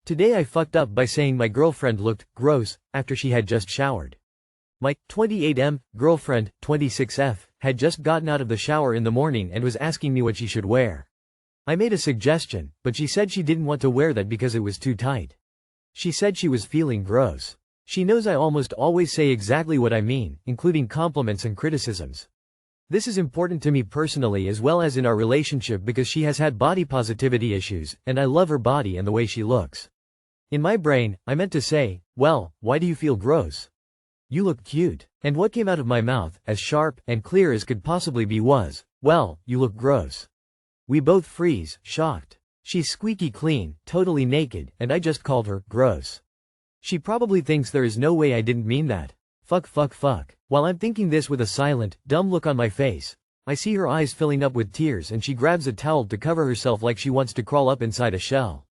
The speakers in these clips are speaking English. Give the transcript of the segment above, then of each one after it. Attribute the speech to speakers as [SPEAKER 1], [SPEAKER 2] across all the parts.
[SPEAKER 1] Today I fucked up by saying my girlfriend looked gross after she had just showered. My 28M girlfriend, 26F, had just gotten out of the shower in the morning and was asking me what she should wear. I made a suggestion, but she said she didn't want to wear that because it was too tight. She said she was feeling gross. She knows I almost always say exactly what I mean, including compliments and criticisms. This is important to me personally as well as in our relationship because she has had body positivity issues, and I love her body and the way she looks. In my brain, I meant to say, well, why do you feel gross? You look cute. And what came out of my mouth, as sharp and clear as could possibly be was, well, you look gross. We both freeze, shocked. She's squeaky clean, totally naked, and I just called her gross. She probably thinks there is no way I didn't mean that. Fuck. While I'm thinking this with a silent, dumb look on my face, I see her eyes filling up with tears and she grabs a towel to cover herself like she wants to crawl up inside a shell.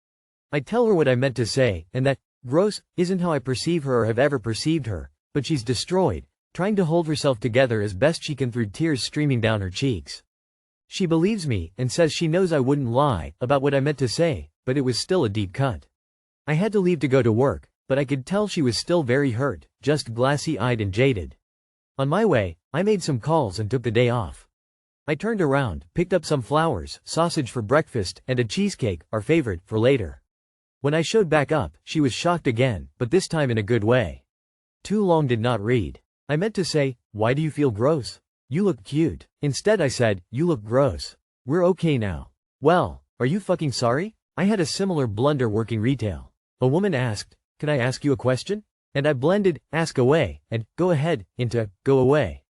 [SPEAKER 1] I tell her what I meant to say, and that, gross, isn't how I perceive her or have ever perceived her, but she's destroyed, trying to hold herself together as best she can through tears streaming down her cheeks. She believes me, and says she knows I wouldn't lie about what I meant to say, but it was still a deep cut. I had to leave to go to work, but I could tell she was still very hurt, just glassy-eyed and jaded. On my way, I made some calls and took the day off. I turned around, picked up some flowers, sausage for breakfast, and a cheesecake, our favorite, for later. When I showed back up, she was shocked again, but this time in a good way. Too long did not read. I meant to say, why do you feel gross? You look cute. Instead I said, you look gross. We're okay now. Well, are you fucking sorry? I had a similar blunder working retail. A woman asked, can I ask you a question? And I blended, ask away, and, go ahead, into, go away.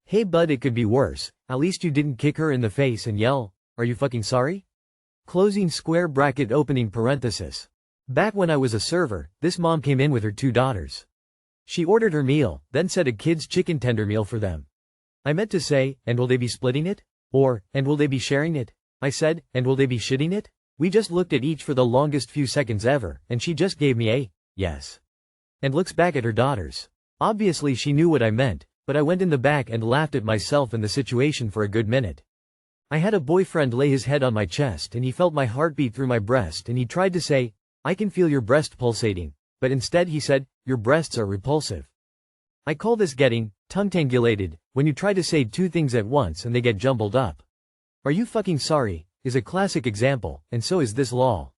[SPEAKER 1] Hey bud, it could be worse. At least you didn't kick her in the face and yell, are you fucking sorry? Closing square bracket opening parenthesis. Back when I was a server, this mom came in with her 2 daughters. She ordered her meal, then said a kid's chicken tender meal for them. I meant to say, and will they be splitting it? Or, and will they be sharing it? I said, and will they be shitting it? We just looked at each for the longest few seconds ever, and she just gave me a, yes. And looks back at her daughters. Obviously she knew what I meant, but I went in the back and laughed at myself and the situation for a good minute. I had a boyfriend lay his head on my chest and he felt my heartbeat through my breast and he tried to say, I can feel your breast pulsating, but instead he said, your breasts are repulsive. I call this getting tongue-tangulated, when you try to say 2 things at once and they get jumbled up. Are you fucking sorry? Is a classic example, and so is this lol.